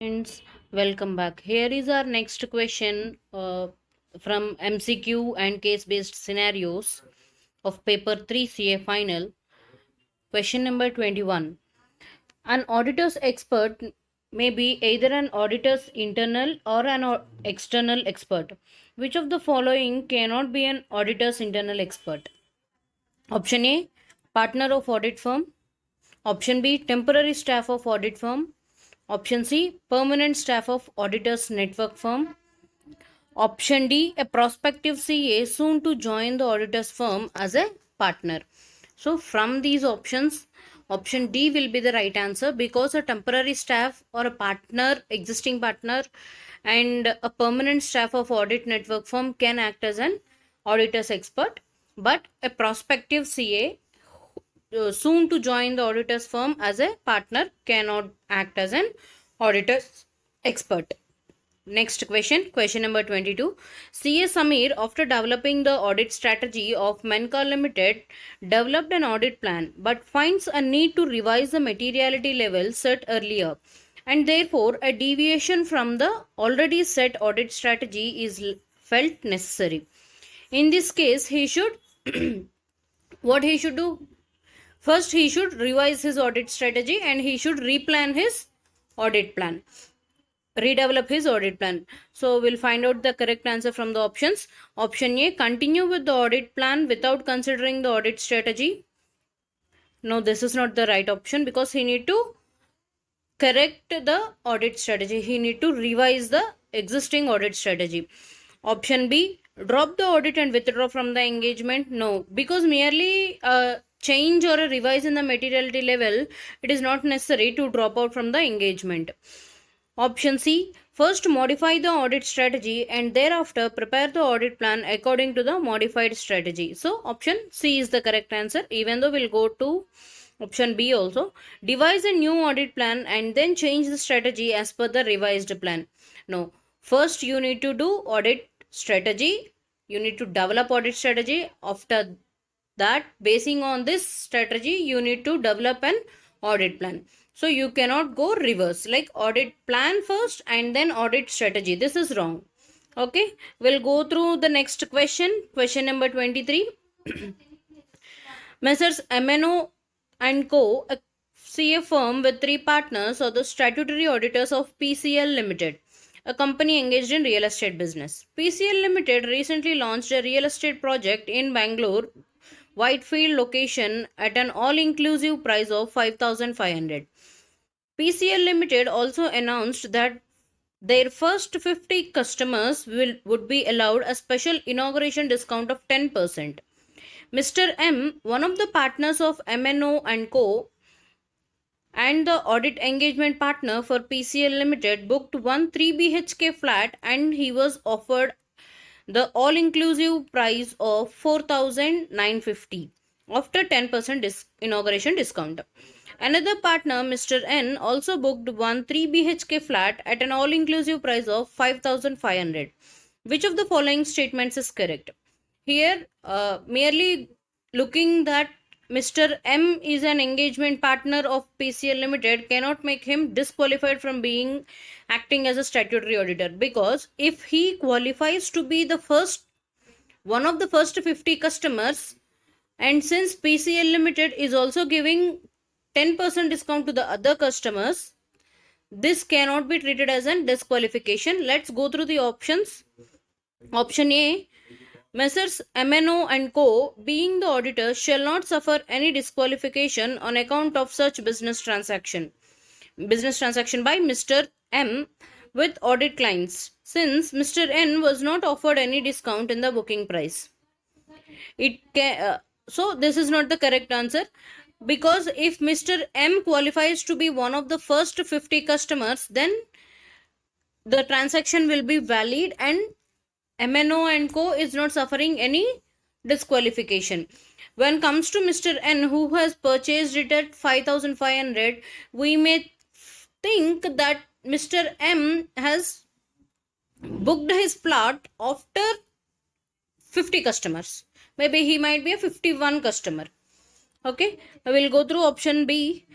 Friends, welcome back. Here is our next question from MCQ and case based scenarios of paper 3 CA final. Question number 21. An auditor's expert may be either an auditor's internal or an external expert. Which of the following cannot be an auditor's internal expert? Option A, partner of audit firm. Option B, temporary staff of audit firm. Option C, permanent staff of auditors network firm. Option D, a prospective CA soon to join the auditor's firm as a partner. So, from these options, option D will be the right answer because a temporary staff or a partner, existing partner, and a permanent staff of audit network firm can act as an auditor's expert, but a prospective CA soon to join the auditor's firm as a partner cannot act as an auditor's expert. Next question, question number 22. CA Samir, after developing the audit strategy of Menka Limited, developed an audit plan but finds a need to revise the materiality level set earlier, and therefore a deviation from the already set audit strategy is felt necessary. In this case, he should what he should do? First, he should revise his audit strategy and he should replan his audit plan, redevelop his audit plan. So, we'll find out the correct answer from the options. Option A, continue with the audit plan without considering the audit strategy. No, this is not the right option because he need to correct the audit strategy. He need to revise the existing audit strategy. Option B, drop the audit and withdraw from the engagement. No, because merely change or a revise in the materiality level, it is not necessary to drop out from the engagement. Option C, first modify the audit strategy and thereafter prepare the audit plan according to the modified strategy. So option C is the correct answer, even though we'll go to option B also. Devise a new audit plan and then change the strategy as per the revised plan. No, first you need to do audit strategy. You need to develop audit strategy. After that, basing on this strategy, you need to develop an audit plan. So you cannot go reverse, like audit plan first and then audit strategy. This is wrong. Okay, we'll go through the next question. Question number 23. Messrs. MNO and Co., a CA firm with three partners, are the statutory auditors of PCL Limited, a company engaged in real estate business. PCL Limited recently launched a real estate project in Bangalore, Whitefield location at an all-inclusive price of 5,500. PCL Limited also announced that their first 50 customers would be allowed a special inauguration discount of 10%. Mr. M, one of the partners of MNO and Co., and the audit engagement partner for PCL Limited, booked one 3 BHK flat and he was offered the all-inclusive price of 4,950 after 10% inauguration discount. Another partner, Mr. N, also booked one 3 BHK flat at an all-inclusive price of 5,500. Which of the following statements is correct? Here, merely looking that Mr. M is an engagement partner of PCL Limited cannot make him disqualified from being acting as a statutory auditor, because if he qualifies to be the first one of the first 50 customers, and since PCL Limited is also giving 10% discount to the other customers, this cannot be treated as a disqualification. Let's go through the options. Option A, Messrs. MNO and Co., being the auditor, shall not suffer any disqualification on account of such business transaction by Mr. M with audit clients, since Mr. N was not offered any discount in the booking price. So this is not the correct answer, because if Mr. M qualifies to be one of the first 50 customers, then the transaction will be valid and MNO and Co. is not suffering any disqualification. When comes to Mr. N, who has purchased it at 5,500, we may think that Mr. M has booked his plot after 50 customers. Maybe he might be a 51 customer. Okay, I will go through option B.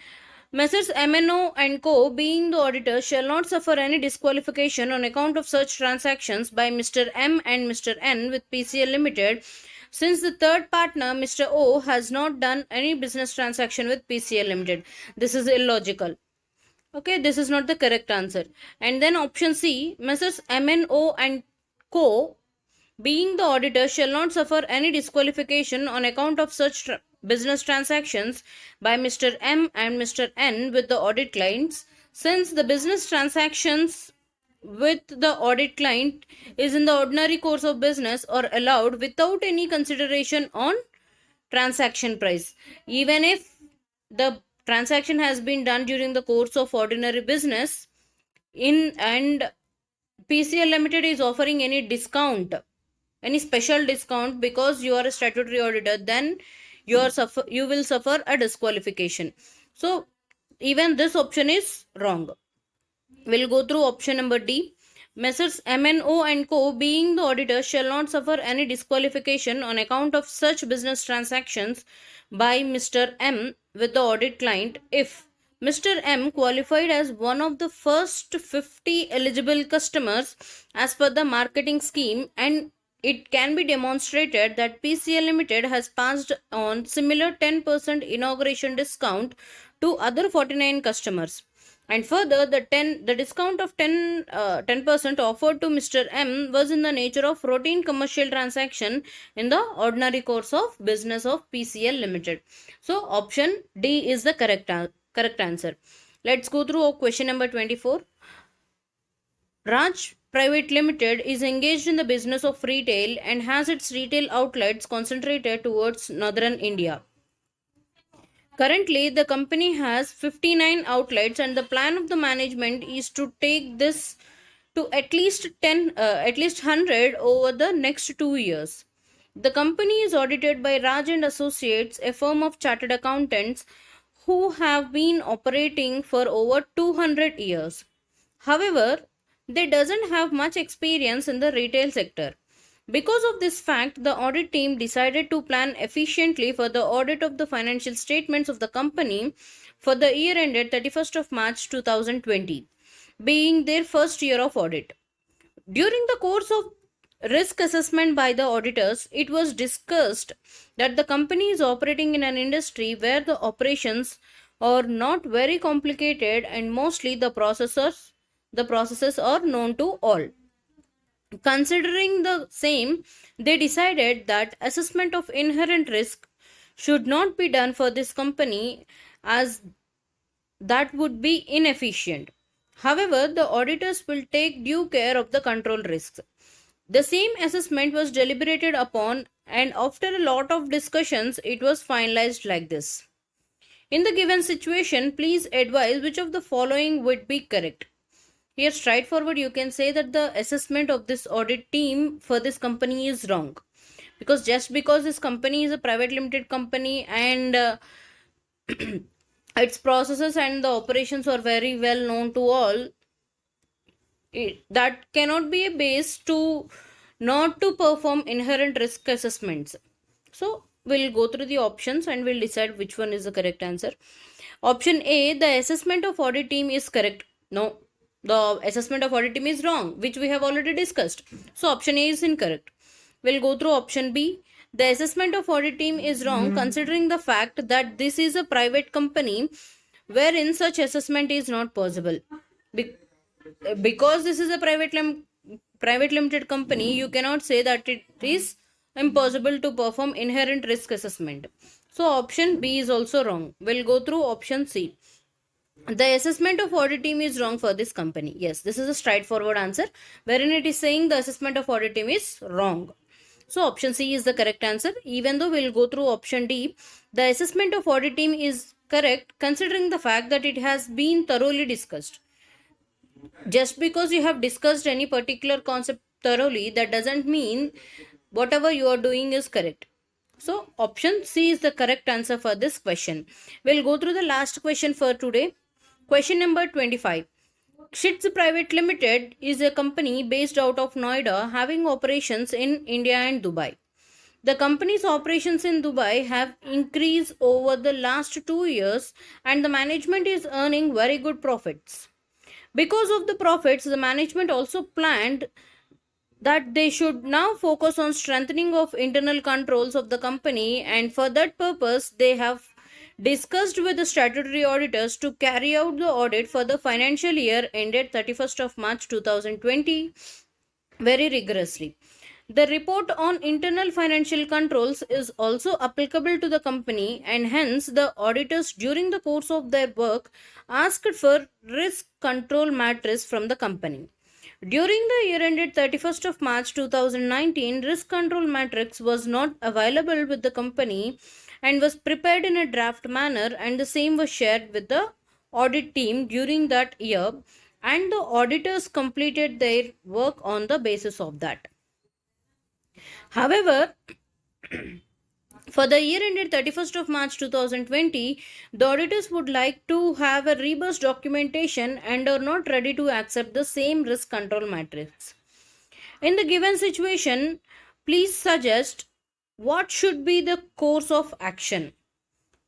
Messrs. MNO and Co., being the auditors, shall not suffer any disqualification on account of such transactions by Mr. M and Mr. N with PCL Limited, since the third partner, Mr. O, has not done any business transaction with PCL Limited. This is illogical. Okay, this is not the correct answer. And then option C, Messrs. MNO and Co., being the auditor, shall not suffer any disqualification on account of such business transactions by Mr. M and Mr. N with the audit clients, since the business transactions with the audit client is in the ordinary course of business or allowed without any consideration on transaction price. Even if the transaction has been done during the course of ordinary business in and PCL Limited is offering any discount, any special discount because you are a statutory auditor, then you will suffer a disqualification. So even this option is wrong. We'll go through option number D. Messrs. MNO and Co., being the auditor, shall not suffer any disqualification on account of such business transactions by Mr. M with the audit client if Mr. M qualified as one of the first 50 eligible customers as per the marketing scheme, and it can be demonstrated that PCL Limited has passed on similar 10% inauguration discount to other 49 customers. And further, the discount of 10% offered to Mr. M was in the nature of routine commercial transaction in the ordinary course of business of PCL Limited. So option D is the correct answer. Let's go through question number 24. Raj Private Limited is engaged in the business of retail and has its retail outlets concentrated towards northern India. Currently, the company has 59 outlets, and the plan of the management is to take this to at least 100 over the next 2 years. The company is audited by Raj and Associates, a firm of chartered accountants who have been operating for over 200 years. However, they doesn't have much experience in the retail sector. Because of this fact, the audit team decided to plan efficiently for the audit of the financial statements of the company for the year ended 31st of March 2020, being their first year of audit. During the course of risk assessment by the auditors, it was discussed that the company is operating in an industry where the operations are not very complicated and mostly the processes are known to all. Considering the same, they decided that assessment of inherent risk should not be done for this company as that would be inefficient. However, the auditors will take due care of the control risks. The same assessment was deliberated upon, and after a lot of discussions, it was finalized like this. In the given situation, please advise which of the following would be correct. Here, straightforward, you can say that the assessment of this audit team for this company is wrong. Because just because this company is a private limited company and its processes and the operations are very well known to all, that cannot be a base to not to perform inherent risk assessments. So we'll go through the options and we'll decide which one is the correct answer. Option A, the assessment of audit team is correct. No, the assessment of audit team is wrong, which we have already discussed. So option A is incorrect. We'll go through option B. The assessment of audit team is wrong considering the fact that this is a private company wherein such assessment is not possible. Because this is a private limited company, you cannot say that it is impossible to perform inherent risk assessment. So option B is also wrong. We'll go through option C. The assessment of audit team is wrong for this company. Yes, this is a straightforward answer wherein it is saying the assessment of audit team is wrong. So option C is the correct answer. Even though we'll go through option D, the assessment of audit team is correct considering the fact that it has been thoroughly discussed. Just because you have discussed any particular concept thoroughly, that doesn't mean whatever you are doing is correct. So option C is the correct answer for this question. We'll go through the last question for today. Question number 25. Shits Private Limited is a company based out of Noida having operations in India and Dubai. The company's operations in Dubai have increased over the last 2 years and the management is earning very good profits. Because of the profits, the management also planned that they should now focus on strengthening of internal controls of the company, and for that purpose they have discussed with the statutory auditors to carry out the audit for the financial year ended 31st of March 2020 very rigorously. The report on internal financial controls is also applicable to the company, and hence the auditors during the course of their work asked for risk control matters from the company. During the year ended 31st of March 2019, risk control matrix was not available with the company and was prepared in a draft manner, and the same was shared with the audit team during that year, and the auditors completed their work on the basis of that. However, for the year ended 31st of March 2020, the auditors would like to have a robust documentation and are not ready to accept the same risk control matrix. In the given situation, please suggest what should be the course of action.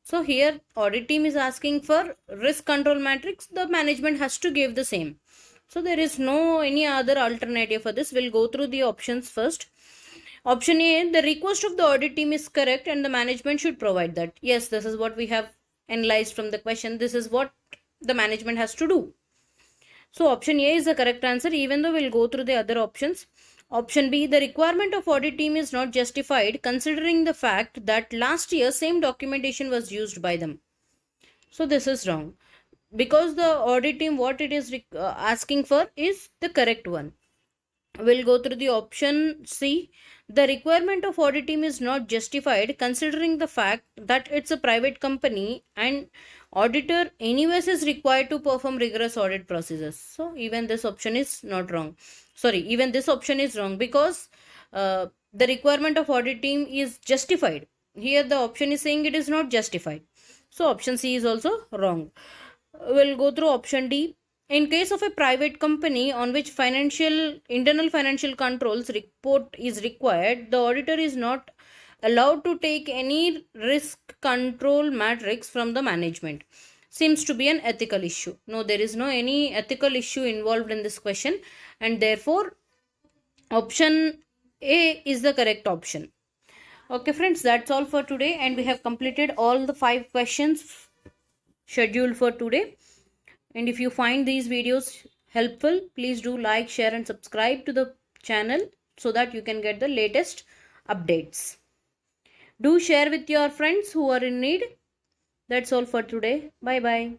So here audit team is asking for risk control matrix, the management has to give the same. So there is no any other alternative for this. We'll go through the options first. Option A, the request of the audit team is correct and the management should provide that. Yes, this is what we have analyzed from the question. This is what the management has to do. So option A is the correct answer, even though we'll go through the other options. Option B, the requirement of audit team is not justified considering the fact that last year same documentation was used by them. So this is wrong. Because the audit team what it is asking for is the correct one. We'll go through the option C. The requirement of audit team is not justified considering the fact that it's a private company and auditor anyways is required to perform rigorous audit processes. So even this option is not wrong. Sorry, even this option is wrong because the requirement of audit team is justified. Here the option is saying it is not justified. So option C is also wrong. We'll go through option D. In case of a private company on which internal financial controls report is required, the auditor is not allowed to take any risk control matrix from the management. Seems to be an ethical issue. No, there is no any ethical issue involved in this question, and therefore option A is the correct option. Okay friends, that's all for today, and we have completed all the 5 questions scheduled for today. And if you find these videos helpful, please do like, share and subscribe to the channel so that you can get the latest updates. Do share with your friends who are in need. That's all for today. Bye bye.